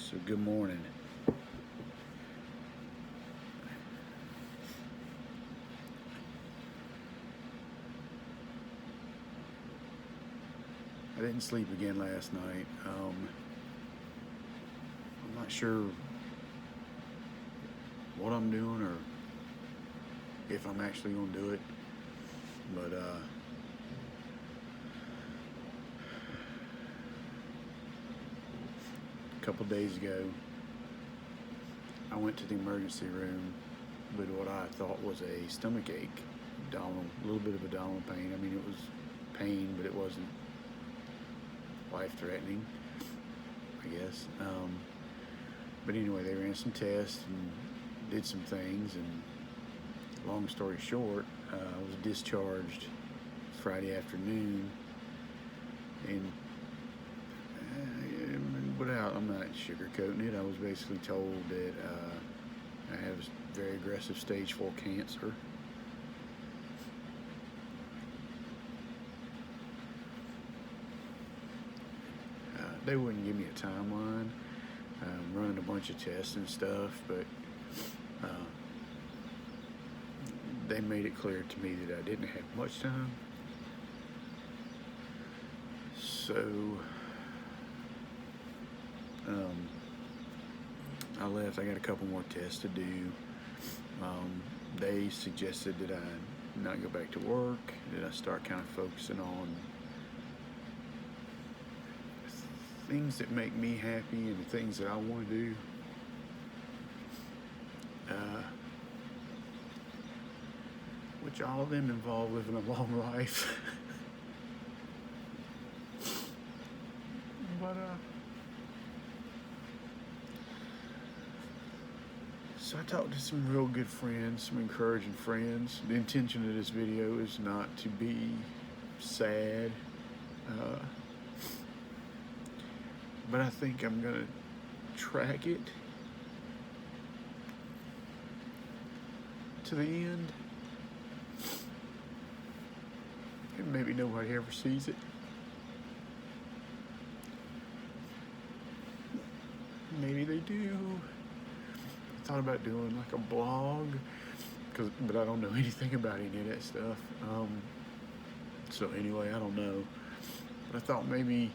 So good morning. I didn't sleep again last night. I'm not sure what I'm doing or if I'm actually going to do it. But a couple days ago, I went to the emergency room with what I thought was a stomach ache, abdominal, a little bit of abdominal pain. I mean, it was pain, but it wasn't life-threatening, I guess. But anyway, they ran some tests and did some things, and long story short, I was discharged Friday afternoon, and I'm not sugarcoating it. I was basically told that I have very aggressive stage 4 cancer. They wouldn't give me a timeline. I'm running a bunch of tests and stuff, but they made it clear to me that I didn't have much time. So I left. I got a couple more tests to do. They suggested that I not go back to work, that I start kind of focusing on things that make me happy and the things that I want to do. Which all of them involve living a long life. But so I talked to some real good friends, some encouraging friends. The intention of this video is not to be sad, but I think I'm gonna track it to the end, and maybe nobody ever sees it. Maybe they do. I thought about doing like a blog, but I don't know anything about any of that stuff. So anyway, I don't know. But I thought maybe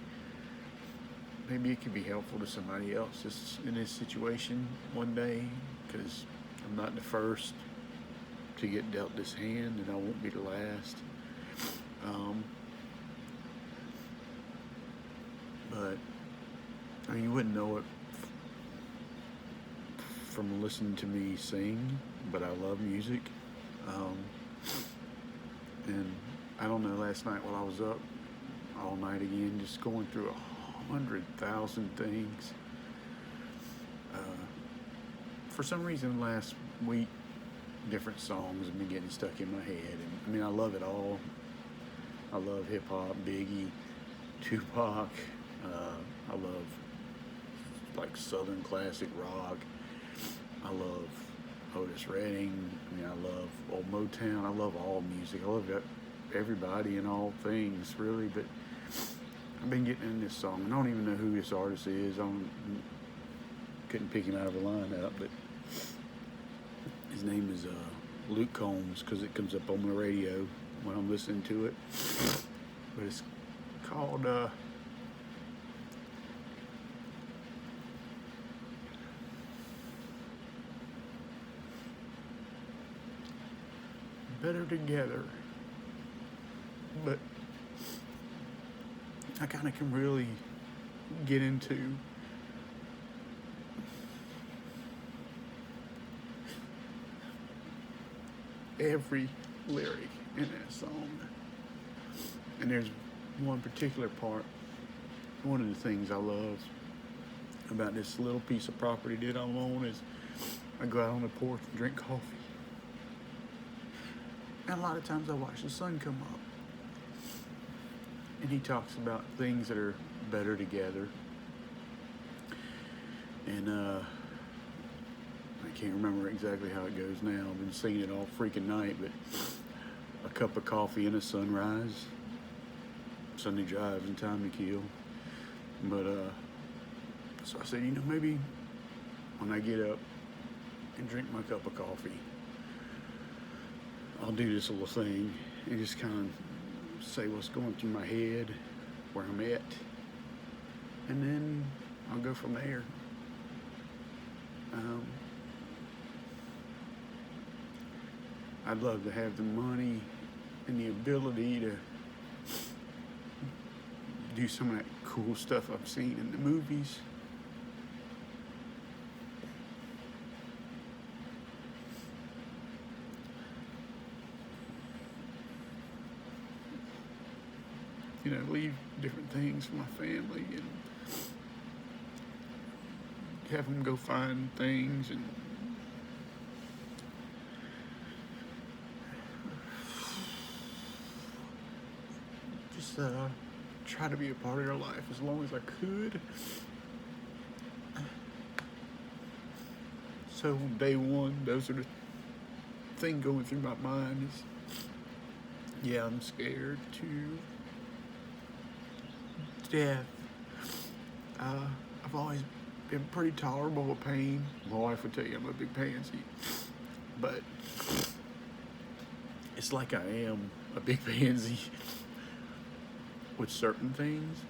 it could be helpful to somebody else in this situation one day, because I'm not the first to get dealt this hand, and I won't be the last. But I mean, you wouldn't know it from listening to me sing, but I love music. And I don't know, last night while I was up all night again, just going through 100,000 things. For some reason last week, different songs have been getting stuck in my head. And I mean, I love it all. I love hip hop, Biggie, Tupac. I love like Southern classic rock. I love Otis Redding. I mean, I love old Motown. I love all music. I love everybody and all things, really. But I've been getting in this song. I don't even know who this artist is. Couldn't pick him out of a lineup, but his name is Luke Combs, because it comes up on my radio when I'm listening to it. But it's called Better Together. But I kind of can really get into every lyric in that song. And there's one particular part, one of the things I love about this little piece of property that I'm on is I go out on the porch and drink coffee. And a lot of times I watch the sun come up. And he talks about things that are better together. And I can't remember exactly how it goes now. I've been singing it all freaking night, but a cup of coffee and a sunrise, Sunday drives and time to kill. But So I said, maybe when I get up and drink my cup of coffee, I'll do this little thing and just kind of say what's going through my head, where I'm at, and then I'll go from there. I'd love to have the money and the ability to do some of that cool stuff I've seen in the movies. Leave different things for my family and have them go find things and just try to be a part of their life as long as I could. So day one, those are the thing going through my mind is, yeah, I'm scared to death. I've always been pretty tolerable with pain. My wife would tell you I'm a big pansy, but it's like I am a big pansy with certain things,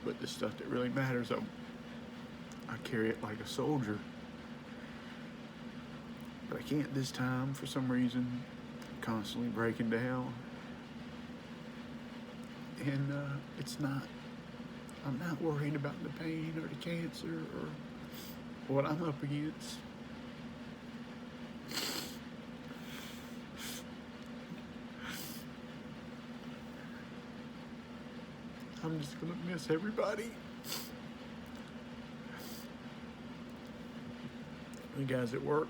but the stuff that really matters, I carry it like a soldier. But I can't this time for some reason. I'm constantly breaking down, and I'm not worried about the pain or the cancer or what I'm up against. I'm just gonna miss everybody. The guys at work.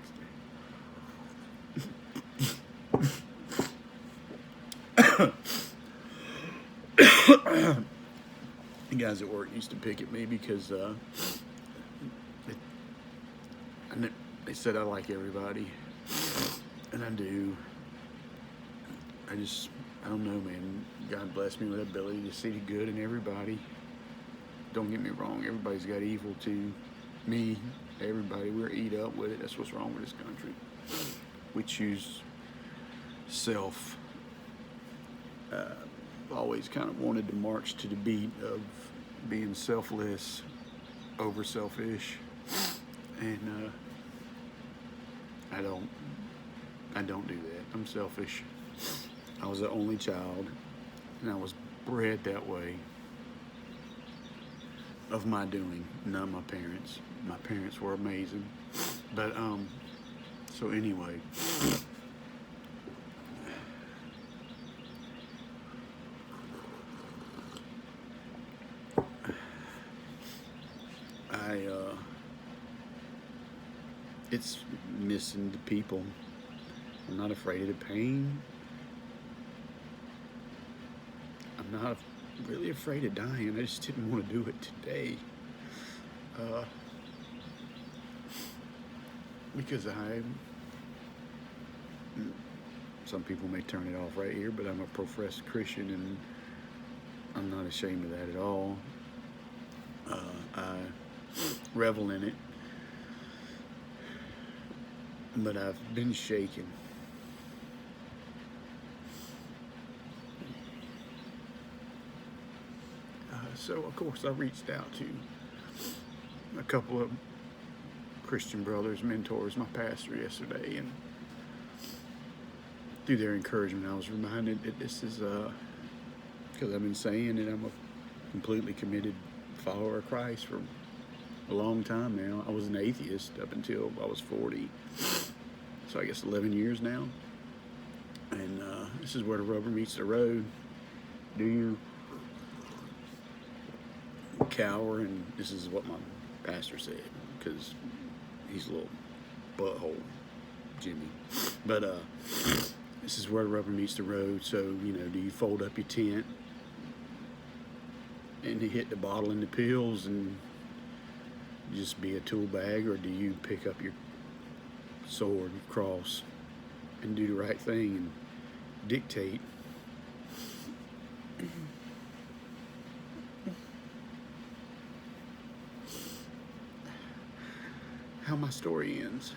The guys at work used to pick at me because they said I like everybody, and I do. I don't know, man. God bless me with the ability to see the good in everybody. Don't get me wrong, everybody's got evil too. Me, everybody, we're eat up with it. That's what's wrong with this country. We choose self. Always kind of wanted to march to the beat of being selfless over selfish, and I don't do that. I'm selfish. I was the only child, and I was bred that way of my doing, not my parents. My parents were amazing, but so anyway. It's missing the people. I'm not afraid of the pain. I'm not really afraid of dying. I just didn't want to do it today. Because some people may turn it off right here, but I'm a professed Christian and I'm not ashamed of that at all. I revel in it. But I've been shaken. So, of course, I reached out to a couple of Christian brothers, mentors, my pastor yesterday, and through their encouragement, I was reminded that this is, because I've been saying that I'm a completely committed follower of Christ for a long time now. I was an atheist up until I was 40. So I guess 11 years now. And this is where the rubber meets the road. Do you cower? And this is what my pastor said, because he's a little butthole, Jimmy. But this is where the rubber meets the road. So, do you fold up your tent and you hit the bottle and the pills and just be a tool bag, or do you pick up your sword, cross, and do the right thing and dictate? how my story ends.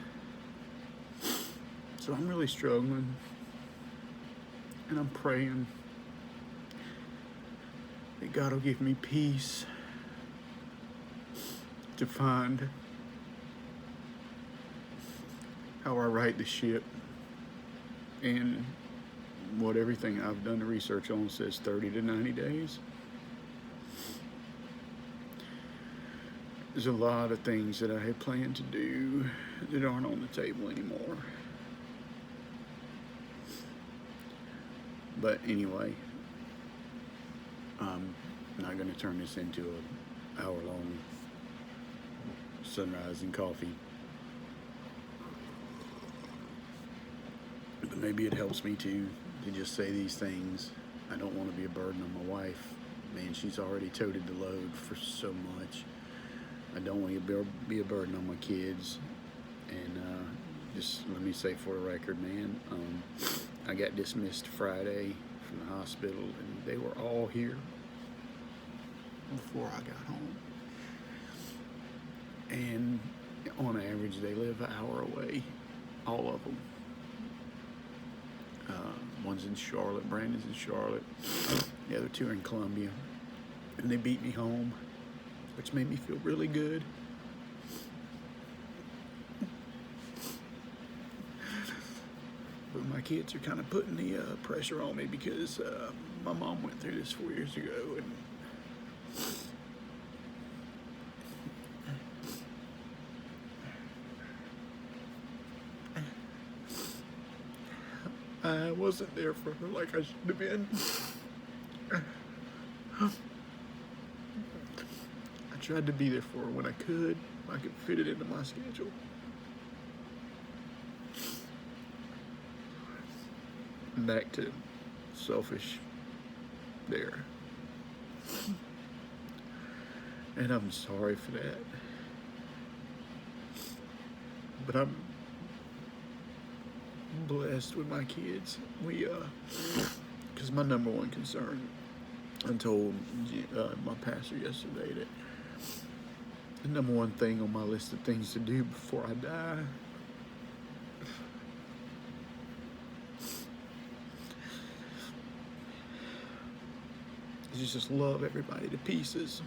So I'm really struggling, and I'm praying that God will give me peace to find how I right the ship. And what everything I've done the research on says 30 to 90 days. There's a lot of things that I had planned to do that aren't on the table anymore. But anyway, I'm not going to turn this into an hour-long sunrise and coffee. But maybe it helps me to just say these things. I don't want to be a burden on my wife. Man, she's already toted the load for so much. I don't want to be a burden on my kids. And just let me say for the record, man, I got dismissed Friday from the hospital, and they were all here before I got home. And on average, they live an hour away, all of them. One's in Charlotte, Brandon's in Charlotte, the other two are in Columbia. And they beat me home, which made me feel really good. But my kids are kind of putting the pressure on me because my mom went through this 4 years ago, and I wasn't there for her like I should have been. I tried to be there for her when I could fit it into my schedule. Back to selfish there. And I'm sorry for that. But I'm blessed with my kids. Because my number one concern, I told my pastor yesterday that the number one thing on my list of things to do before I die is just love everybody to pieces.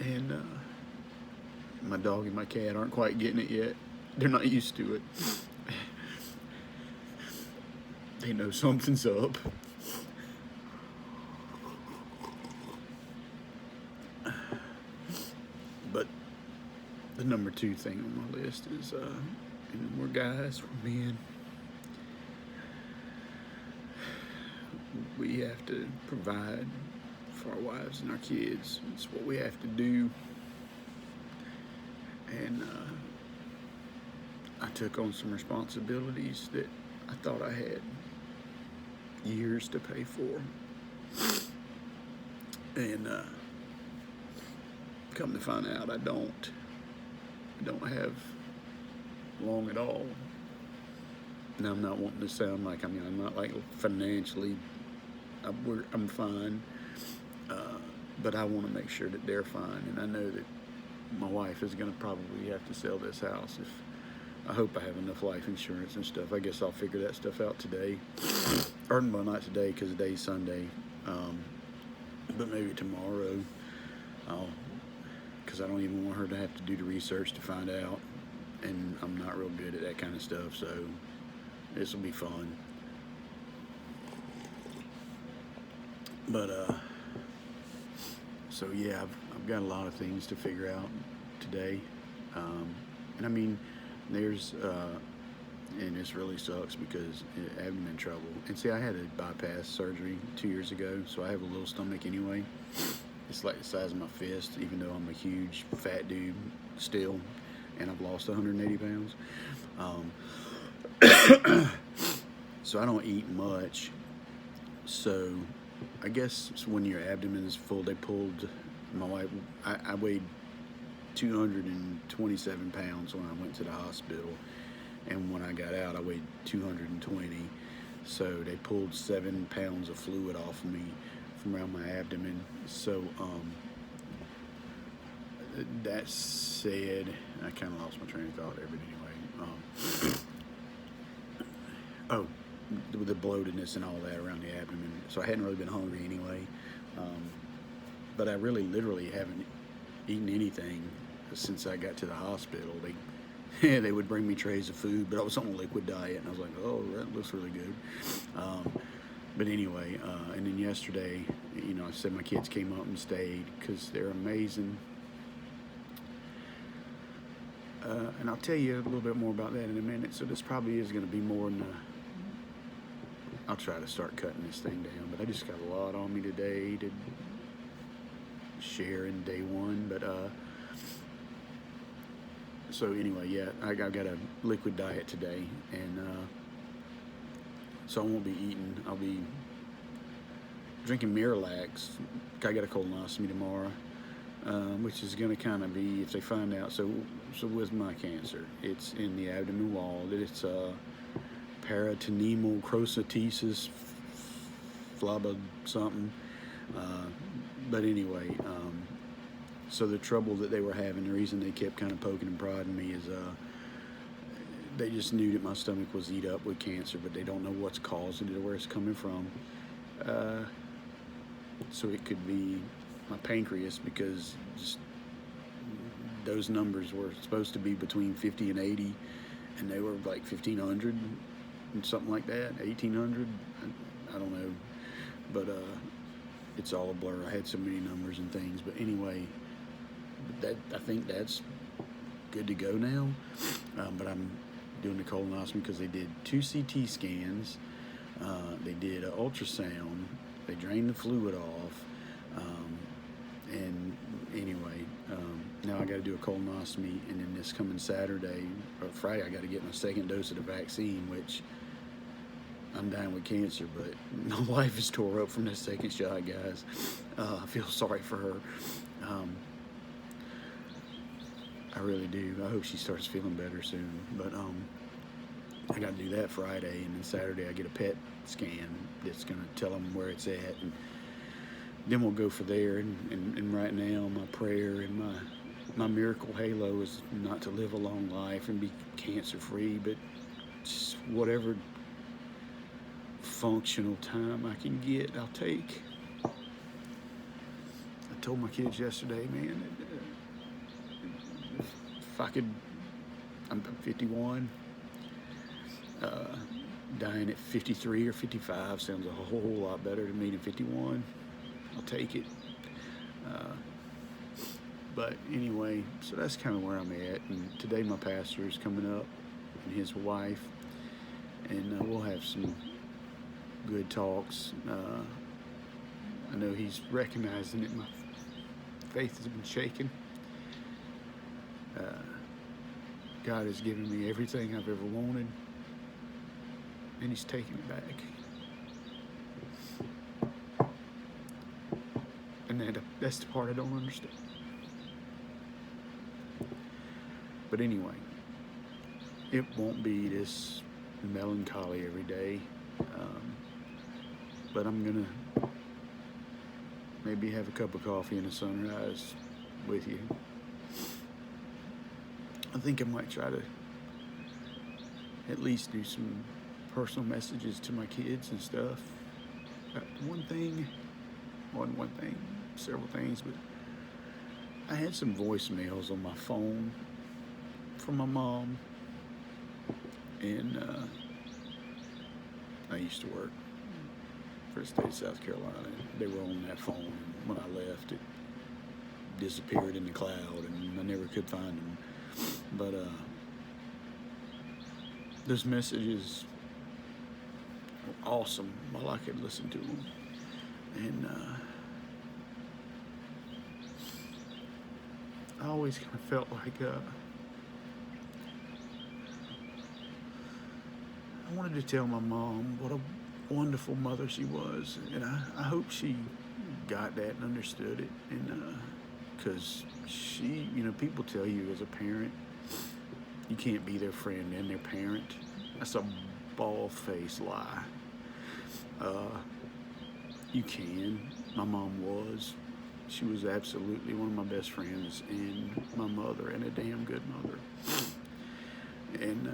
And my dog and my cat aren't quite getting it yet. They're not used to it. They know something's up. But the number two thing on my list is, we're guys, we're men. We have to provide for our wives and our kids. It's what we have to do. And I took on some responsibilities that I thought I had years to pay for. And come to find out, I don't have long at all. Now, I'm not wanting to sound like, I'm not like financially, I'm fine, but I want to make sure that they're fine, and I know that my wife is going to probably have to sell this house. I hope I have enough life insurance and stuff. I guess I'll figure that stuff out today, or well, not today because today's Sunday, but maybe tomorrow, because I don't even want her to have to do the research to find out, and I'm not real good at that kind of stuff, so this will be fun. But so yeah, I've got a lot of things to figure out today, and I mean, there's and this really sucks because abdomen trouble. And see, I had a bypass surgery 2 years ago, so I have a little stomach anyway. It's like the size of my fist, even though I'm a huge fat dude still, and I've lost 180 pounds. So I don't eat much. So I guess when your abdomen is full, they pulled my wife. I weighed 227 pounds when I went to the hospital, and when I got out, I weighed 220. So they pulled 7 pounds of fluid off of me from around my abdomen. So that said, I kind of lost my train of thought there, but anyway. Oh, the bloatedness and all that around the abdomen. So I hadn't really been hungry anyway. But I really literally haven't eaten anything since I got to the hospital. They would bring me trays of food, but I was on a liquid diet, and I was like, oh, that looks really good. But anyway, and then yesterday, I said my kids came up and stayed because they're amazing. And I'll tell you a little bit more about that in a minute. So this probably is going to be more than I'll try to start cutting this thing down, but I just got a lot on me today to share in day one. But so anyway, yeah, I've got a liquid diet today, and so I won't be eating. I'll be drinking Miralax. I got a colonoscopy tomorrow, which is going to kind of be, if they find out, so with my cancer, it's in the abdomen wall. It's peritoneal chromatosis, flaba something. But anyway, so the trouble that they were having, the reason they kept kind of poking and prodding me is they just knew that my stomach was eat up with cancer, but they don't know what's causing it or where it's coming from. So it could be my pancreas, because just those numbers were supposed to be between 50 and 80, and they were like 1,500 and something like that, 1,800. I don't know, but it's all a blur. I had so many numbers and things, but anyway, I think that's good to go now. But I'm doing the colonoscopy because they did 2 CT scans, they did an ultrasound, they drained the fluid off, and anyway, now I got to do a colonoscopy, and then this coming Saturday or Friday I got to get my second dose of the vaccine, which I'm dying with cancer, but my wife is tore up from this second shot, guys. I feel sorry for her. I really do. I hope she starts feeling better soon. But I got to do that Friday, and then Saturday I get a PET scan that's going to tell them where it's at, and then we'll go for there. And right now, my prayer and my miracle halo is not to live a long life and be cancer-free, but just whatever functional time I can get, I'll take. I told my kids yesterday, man, if I could, I'm 51, dying at 53 or 55 sounds a whole lot better to me than 51. I'll take it. But anyway, so that's kind of where I'm at. And today my pastor is coming up, and his wife, and we'll have some good talks. I know he's recognizing that my faith has been shaken. God has given me everything I've ever wanted, and he's taking it back. And that's the part I don't understand. But anyway, it won't be this melancholy every day. But I'm gonna maybe have a cup of coffee and a sunrise with you. I think I might try to at least do some personal messages to my kids and stuff. Several things, but I had some voicemails on my phone from my mom, and I used to work for the state of South Carolina. They were on that phone. When I left, it disappeared in the cloud, and I never could find them. But those messages were awesome while I could listen to them. And I always kind of felt like I wanted to tell my mom what a wonderful mother she was, and I hope she got that and understood it. And because she, people tell you as a parent you can't be their friend and their parent. That's a bald-faced lie. You can, my mom was. She was absolutely one of my best friends and my mother, and a damn good mother. And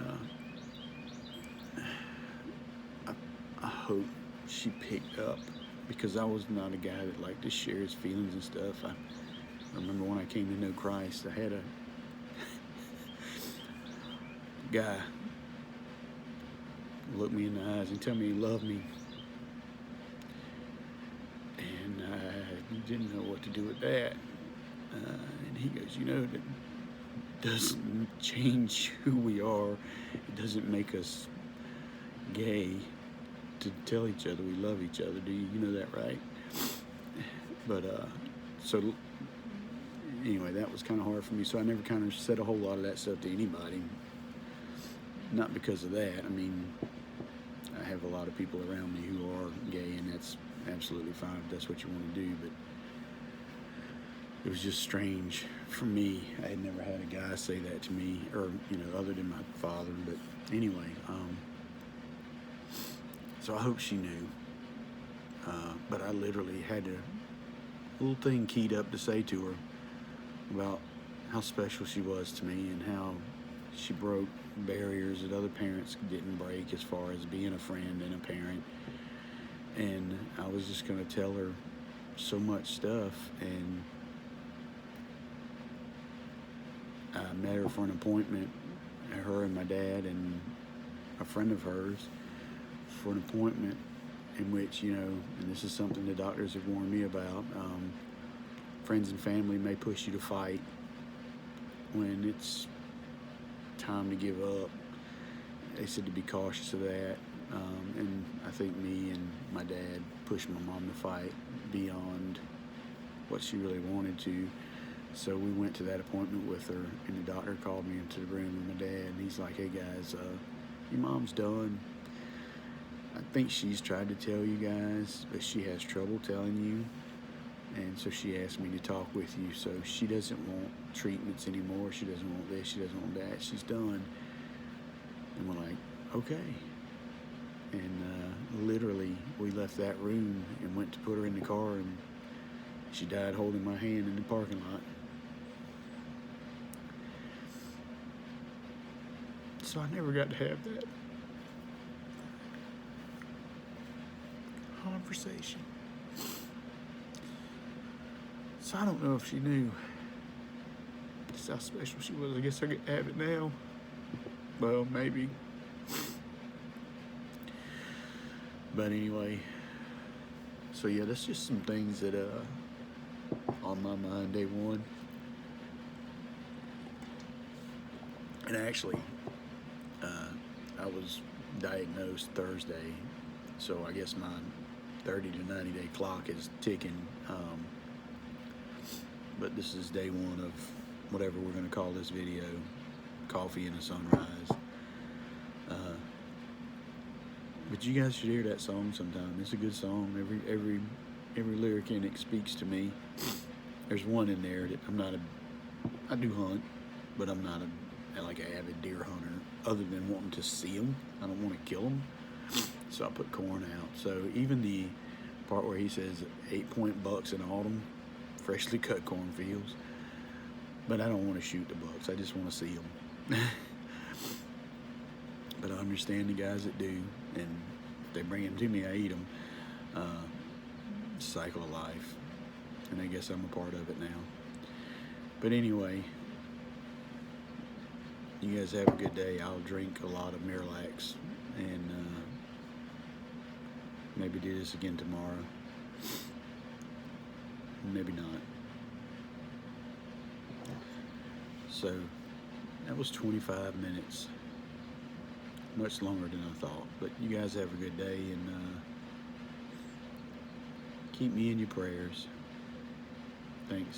I hope she picked up, because I was not a guy that liked to share his feelings and stuff. I remember when I came to know Christ, I had a guy look me in the eyes and tell me he loved me, and I didn't know what to do with that. And he goes, that doesn't change who we are. It doesn't make us gay to tell each other we love each other. Do you know that, right? But so anyway, that was kind of hard for me. So I never kind of said a whole lot of that stuff to anybody. Not because of that. I mean, I have a lot of people around me who are gay, and that's absolutely fine if that's what you want to do. But it was just strange for me. I had never had a guy say that to me, or other than my father. But anyway, so I hope she knew. But I literally had a little thing keyed up to say to her about how special she was to me, and how she broke barriers that other parents didn't break, as far as being a friend and a parent. And I was just going to tell her so much stuff, and I met her for an appointment, her and my dad and a friend of hers, for an appointment in which, and this is something the doctors have warned me about, friends and family may push you to fight when it's time to give up. They said to be cautious of that. And I think me and my dad pushed my mom to fight beyond what she really wanted to. So we went to that appointment with her, and the doctor called me into the room with my dad, and he's like, "Hey guys, your mom's done. I think she's tried to tell you guys, but she has trouble telling you. And so she asked me to talk with you. So she doesn't want treatments anymore. She doesn't want this. She doesn't want that. She's done." And we're like, okay. And literally, we left that room and went to put her in the car, and she died holding my hand in the parking lot. So I never got to have that conversation. So I don't know if she knew just how special she was. I guess I get to have it now. Well, maybe. But anyway, so yeah, that's just some things that on my mind day one. And actually, I was diagnosed Thursday, so I guess my 30 to 90 day clock is ticking. But this is day one of whatever we're going to call this video, Coffee and a Sunrise. But you guys should hear that song sometime. It's a good song. Every lyric in it speaks to me. There's one in there that I do hunt, but I'm not like an avid deer hunter, other than wanting to see them. I don't want to kill them. So I put corn out. So even the part where he says 8-point bucks in autumn, freshly cut cornfields, but I don't want to shoot the bucks. I just want to see them. But I understand the guys that do, and if they bring them to me, I eat them. Cycle of life, and I guess I'm a part of it now. But anyway, you guys have a good day. I'll drink a lot of Miralax, and maybe do this again tomorrow. Maybe not. So that was 25 minutes. Much longer than I thought. But you guys have a good day, and keep me in your prayers. Thanks.